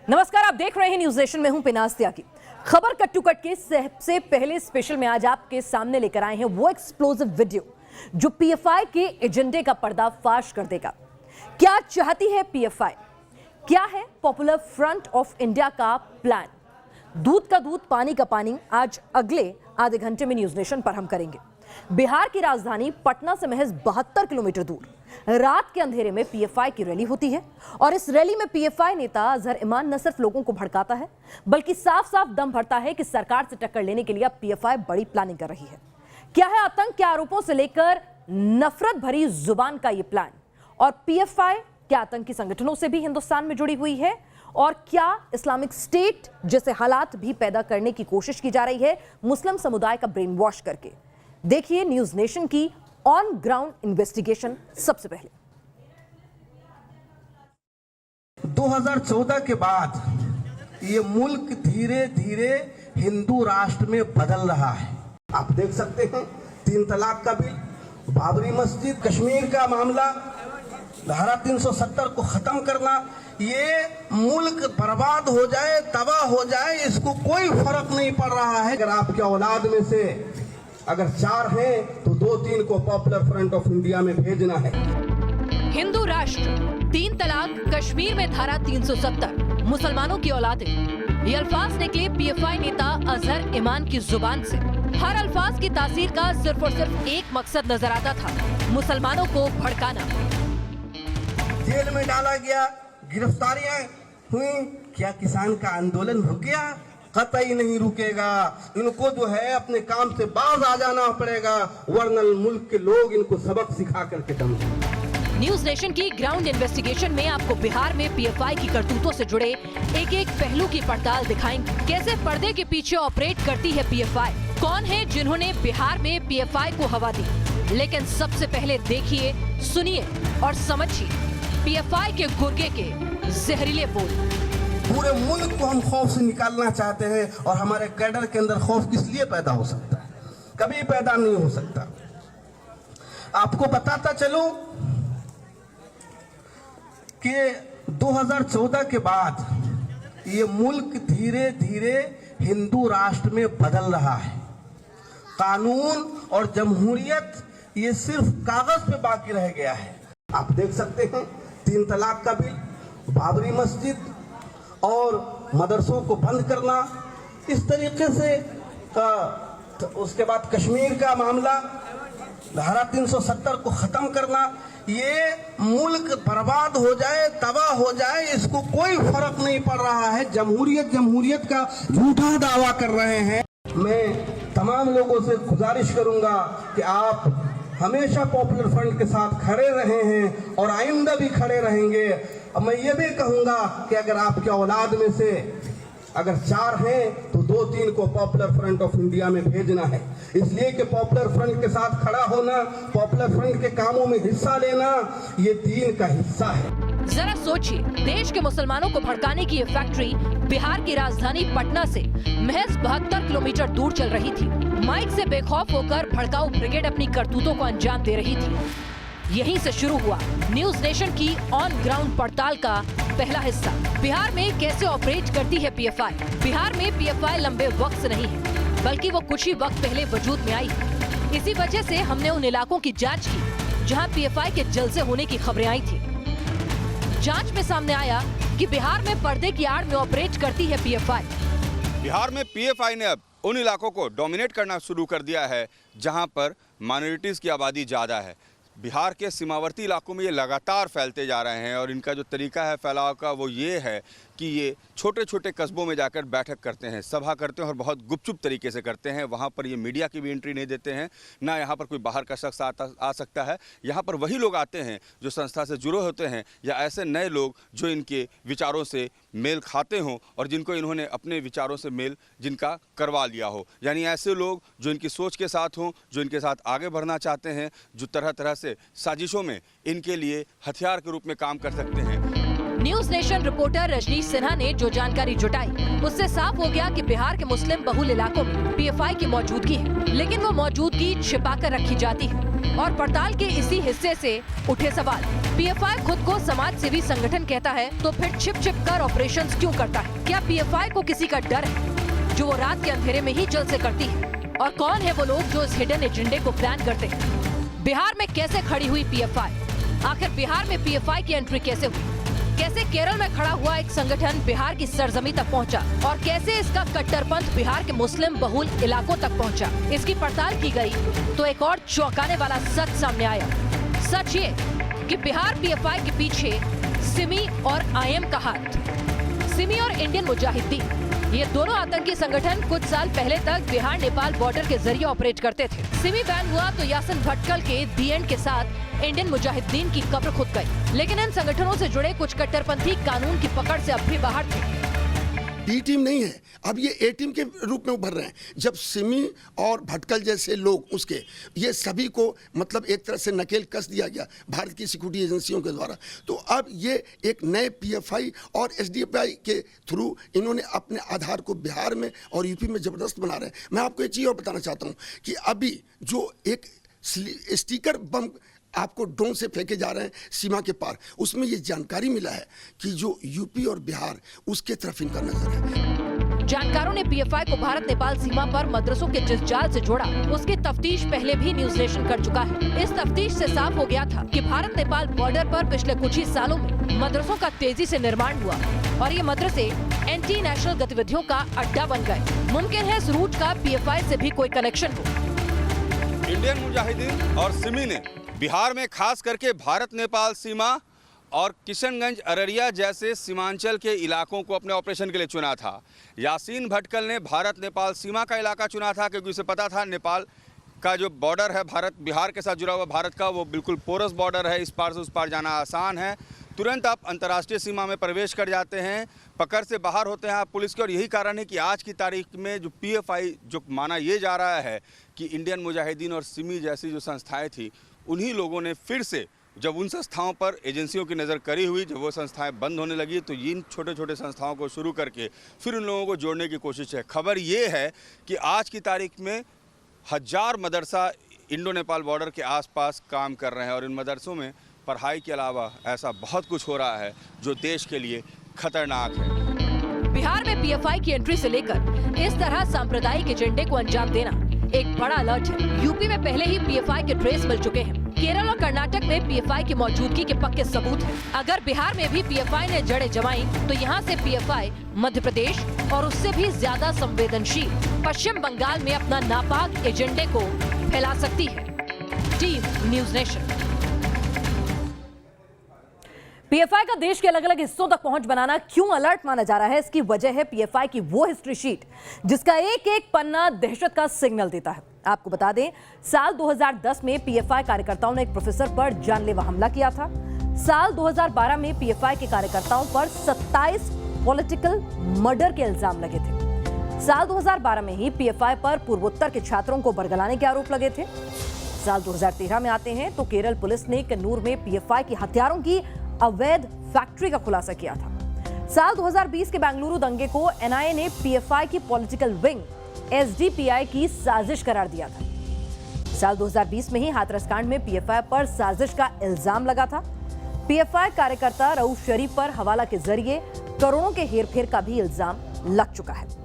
नमस्कार, आप देख रहे हैं न्यूज नेशन में हूं पिनाज त्यागी। खबर कट टू कट के सबसे पहले स्पेशल में आज आपके सामने लेकर आए हैं वो एक्सप्लोसिव वीडियो जो पीएफआई के एजेंडे का पर्दाफाश कर देगा। क्या चाहती है पीएफआई, क्या है पॉपुलर फ्रंट ऑफ इंडिया का प्लान? दूध का दूध पानी का पानी आज अगले आधे घंटे में न्यूज नेशन पर हम करेंगे। बिहार की राजधानी पटना से महज 72 किलोमीटर दूर रात के अंधेरे में पीएफआई की रैली होती है और इस रैली में पीएफआई नेता अजहर इमान न सिर्फ लोगों को भड़काता है बल्कि साफ साफ दम भरता है कि सरकार से टक्कर लेने के लिए अब पीएफआई बड़ी प्लानिंग कर रही है। क्या है आतंक के आरोपों से लेकर नफरत भरी जुबान का यह प्लान? और पीएफआई क्या आतंकी संगठनों से भी हिंदुस्तान में जुड़ी हुई है? और क्या इस्लामिक स्टेट जैसे हालात भी पैदा करने की कोशिश की जा रही है मुस्लिम समुदाय का ब्रेन वॉश करके? देखिए न्यूज नेशन की ऑन ग्राउंड इन्वेस्टिगेशन। सबसे पहले 2014 के बाद ये मुल्क धीरे धीरे हिंदू राष्ट्र में बदल रहा है। आप देख सकते हैं 3 तलाक का बिल, बाबरी मस्जिद, कश्मीर का मामला, धारा 370 को खत्म करना। ये मुल्क बर्बाद हो जाए, तबाह हो जाए, इसको कोई फर्क नहीं पड़ रहा है। अगर आपके औलाद में से अगर 4 हैं तो 2-3 को पॉपुलर फ्रंट ऑफ इंडिया में भेजना है। हिंदू राष्ट्र, 3 तलाक, कश्मीर में धारा 370, मुसलमानों की औलादें, ये अल्फाज निकले पीएफआई नेता अजहर इमान की जुबान से। हर अल्फाज की तासीर का सिर्फ और सिर्फ एक मकसद नजर आता था, मुसलमानों को भड़काना। जेल में डाला गया, गिरफ्तारियां हुई, क्या किसान का आंदोलन रुक गया? कतई नहीं रुकेगा। इनको जो है अपने काम से बाज आ जाना पड़ेगा, वरना मुल्क के लोग इनको सबक सिखा करके दम देंगे। न्यूज नेशन की ग्राउंड इन्वेस्टिगेशन में आपको बिहार में पीएफआई की करतूतों से जुड़े एक एक पहलू की पड़ताल दिखाएंगे। कैसे पर्दे के पीछे ऑपरेट करती है पीएफआई, कौन है जिन्होंने बिहार में पीएफआई को हवा दी। लेकिन सबसे पहले देखिए, सुनिए और समझिए पीएफआई के गुर्गे के जहरीले बोल। पूरे मुल्क को हम खौफ से निकालना चाहते हैं और हमारे कैडर के अंदर खौफ किस लिए पैदा हो सकता है? कभी पैदा नहीं हो सकता। आपको बताता चलूं कि 2014 के बाद ये मुल्क धीरे धीरे हिंदू राष्ट्र में बदल रहा है। कानून और जमहूरियत ये सिर्फ कागज पे बाकी रह गया है। आप देख सकते हैं 3 तलाक का बिल, बाबरी मस्जिद और मदरसों को बंद करना, इस तरीके से उसके बाद कश्मीर का मामला, धारा 370 को खत्म करना। ये मुल्क बर्बाद हो जाए, तबाह हो जाए, इसको कोई फर्क नहीं पड़ रहा है। जमहूरियत का झूठा दावा कर रहे हैं। मैं तमाम लोगों से गुजारिश करूंगा कि आप हमेशा पॉपुलर फ्रंट के साथ खड़े रहे हैं और आइंदा भी खड़े रहेंगे। अब मैं ये भी कहूंगा कि अगर आपके औलाद में से अगर 4 हैं तो 2-3 को पॉपुलर फ्रंट ऑफ इंडिया में भेजना है। इसलिए कि पॉपुलर फ्रंट के साथ खड़ा होना, पॉपुलर फ्रंट के कामों में हिस्सा लेना, ये दीन का हिस्सा है। जरा सोचिए, देश के मुसलमानों को भड़काने की ये फैक्ट्री बिहार की राजधानी पटना से महज 72 किलोमीटर दूर चल रही थी। माइक से बेखौफ होकर भड़काऊ ब्रिगेड अपनी करतूतों को अंजाम दे रही थी। यहीं से शुरू हुआ न्यूज नेशन की ऑन ग्राउंड पड़ताल का पहला हिस्सा। बिहार में कैसे ऑपरेट करती है पीएफआई? बिहार में पीएफआई लंबे वक्त से नहीं है, बल्कि वो कुछ ही वक्त पहले वजूद में आई है। इसी वजह से हमने उन इलाकों की जांच की जहां पीएफआई के जलसे होने की खबरें आई थी। जांच में सामने आया कि बिहार में पर्दे की आड़ में ऑपरेट करती है पीएफआई। बिहार में पीएफआई ने अब उन इलाकों को डोमिनेट करना शुरू कर दिया है जहां पर माइनॉरिटीज़ की आबादी ज़्यादा है। बिहार के सीमावर्ती इलाकों में ये लगातार फैलते जा रहे हैं और इनका जो तरीका है फैलाव का वो ये है कि ये छोटे छोटे कस्बों में जाकर बैठक करते हैं, सभा करते हैं और बहुत गुपचुप तरीके से करते हैं। वहाँ पर ये मीडिया की भी एंट्री नहीं देते हैं, ना यहाँ पर कोई बाहर का शख्स आ सकता है। यहाँ पर वही लोग आते हैं जो संस्था से जुड़े होते हैं या ऐसे नए लोग जो इनके विचारों से मेल खाते हों और जिनको इन्होंने अपने विचारों से मेल जिनका करवा लिया हो। यानी ऐसे लोग जो इनकी सोच के साथ हों, जो इनके साथ आगे बढ़ना चाहते हैं, जो तरह तरह से साजिशों में इनके लिए हथियार के रूप में काम कर सकते हैं। News nation reporter Rajneesh Sinha ने जो जानकारी जुटाई उससे साफ हो गया कि बिहार के मुस्लिम बहुल इलाकों में पीएफआई की मौजूदगी है, लेकिन वो मौजूदगी छिपाकर रखी जाती है। और पड़ताल के इसी हिस्से से उठे सवाल। पीएफआई खुद को समाज सेवी संगठन कहता है, तो फिर छिप कर ऑपरेशंस क्यों करता है? क्या पीएफआई को किसी का डर है जो वो रात के अंधेरे में ही जल से करती है? और कौन है वो लोग जो इस हिडन एजेंडे को प्लान करते हैं? बिहार में कैसे खड़ी हुई पीएफआई? आखिर बिहार में पीएफआई की एंट्री कैसे हुई? कैसे केरल में खड़ा हुआ एक संगठन बिहार की सरजमी तक पहुंचा? और कैसे इसका कट्टरपंथ बिहार के मुस्लिम बहुल इलाकों तक पहुंचा? इसकी पड़ताल की गई तो एक और चौंकाने वाला सच सामने आया। सच ये कि बिहार पीएफआई के पीछे सिमी और आईएम का हाथ। सिमी और इंडियन मुजाहिदीन, ये दोनों आतंकी संगठन कुछ साल पहले तक बिहार नेपाल बॉर्डर के जरिए ऑपरेट करते थे। सिमी बैन हुआ तो यासिन भटकल के दी एंड के साथ इंडियन मुजाहिदीन की कब्र खुद गई। लेकिन इन संगठनों से जुड़े कुछ कट्टरपंथी कानून की पकड़ से अब भी बाहर थे। बी टीम नहीं है, अब ये ए टीम के रूप में उभर रहे हैं। जब सिमी और भटकल जैसे लोग उसके ये सभी को मतलब एक तरह से नकेल कस दिया गया भारत की सिक्योरिटी एजेंसियों के द्वारा, तो अब ये एक नए पीएफआई और एसडीएफआई के थ्रू इन्होंने अपने आधार को बिहार में और यूपी में जबरदस्त बना रहे हैं। मैं आपको एक चीज़ और बताना चाहता हूँ कि अभी जो एक स्टिकर बम आपको ड्रोन से फेंके जा रहे हैं सीमा के पार, उसमें ये जानकारी मिला है कि जो यूपी और बिहार उसके तरफ इनका नजर है। जानकारों ने पीएफआई को भारत नेपाल सीमा पर मदरसों के जिस जाल से जोड़ा, उसकी तफ्तीश पहले भी न्यूज नेशन कर चुका है। इस तफ्तीश से साफ हो गया था कि भारत नेपाल बॉर्डर पर पिछले कुछ ही सालों में मदरसों का तेजी से निर्माण हुआ और ये मदरसे एंटी नेशनल गतिविधियों का अड्डा बन गए। मुमकिन है इस रूट का पीएफआई से भी कोई कनेक्शन हो। इंडियन मुजाहिदीन और सिमी ने बिहार में खास करके भारत नेपाल सीमा और किशनगंज अररिया जैसे सीमांचल के इलाकों को अपने ऑपरेशन के लिए चुना था। यासीन भटकल ने भारत नेपाल सीमा का इलाका चुना था क्योंकि उसे पता था नेपाल का जो बॉर्डर है भारत बिहार के साथ जुड़ा हुआ भारत का, वो बिल्कुल पोरस बॉर्डर है, इस पार से उस पार जाना आसान है, तुरंत आप अंतर्राष्ट्रीय सीमा में प्रवेश कर जाते हैं, पकड़ से बाहर होते हैं आप पुलिस के। और यही कारण है कि आज की तारीख में जो पीएफआई जो माना ये जा रहा है कि इंडियन मुजाहिदीन और सिमी जैसी जो संस्थाएं थी, उन्हीं लोगों ने फिर से जब उन संस्थाओं पर एजेंसियों की नज़र करी हुई, जब वो संस्थाएं बंद होने लगी, तो इन छोटे छोटे संस्थाओं को शुरू करके फिर उन लोगों को जोड़ने की कोशिश है। खबर ये है कि आज की तारीख में 1000 मदरसा इंडो नेपाल बॉर्डर के आसपास काम कर रहे हैं और इन मदरसों में पढ़ाई के अलावा ऐसा बहुत कुछ हो रहा है जो देश के लिए खतरनाक है। बिहार में पीएफआई की एंट्री से लेकर इस तरह सांप्रदायिक एजेंडे को अंजाम देना एक बड़ा अलर्ट है। यूपी में पहले ही पीएफआई के ट्रेस मिल चुके हैं। केरल और कर्नाटक में पीएफआई की मौजूदगी के पक्के सबूत हैं। अगर बिहार में भी पीएफआई ने जड़ें जमाई तो यहाँ से पीएफआई मध्य प्रदेश और उससे भी ज्यादा संवेदनशील पश्चिम बंगाल में अपना नापाक एजेंडे को फैला सकती है। Team news nation. पीएफआई का देश के अलग अलग हिस्सों तक पहुंच बनाना क्यों अलर्ट माना जा रहा है? इसकी वजह है पीएफआई की वो हिस्ट्री शीट जिसका एक एक पन्ना दहशत का सिग्नल देता है। आपको बता दें, साल 2010 में पीएफआई कार्यकर्ताओं ने एक प्रोफेसर पर जानलेवा हमला किया था। साल 2012 में पीएफआई के कार्यकर्ताओं पर 27 पॉलिटिकल मर्डर के इल्जाम लगे थे। साल 2012 में ही पीएफआई पर पूर्वोत्तर के छात्रों को बरगलाने के आरोप लगे थे। साल 2013 में आते हैं तो केरल पुलिस ने कन्नूर में पीएफआई की हथियारों की अवैध फैक्ट्री का खुलासा किया था। साल 2020 के बेंगलुरु दंगे को एनआईए ने पीएफआई की पॉलिटिकल विंग एसडीपीआई की साजिश करार दिया था। साल 2020 में ही हाथरस कांड में पीएफआई पर साजिश का इल्जाम लगा था। पीएफआई कार्यकर्ता रऊफ शरीफ पर हवाला के जरिए करोड़ों के हेरफेर का भी इल्जाम लग चुका है।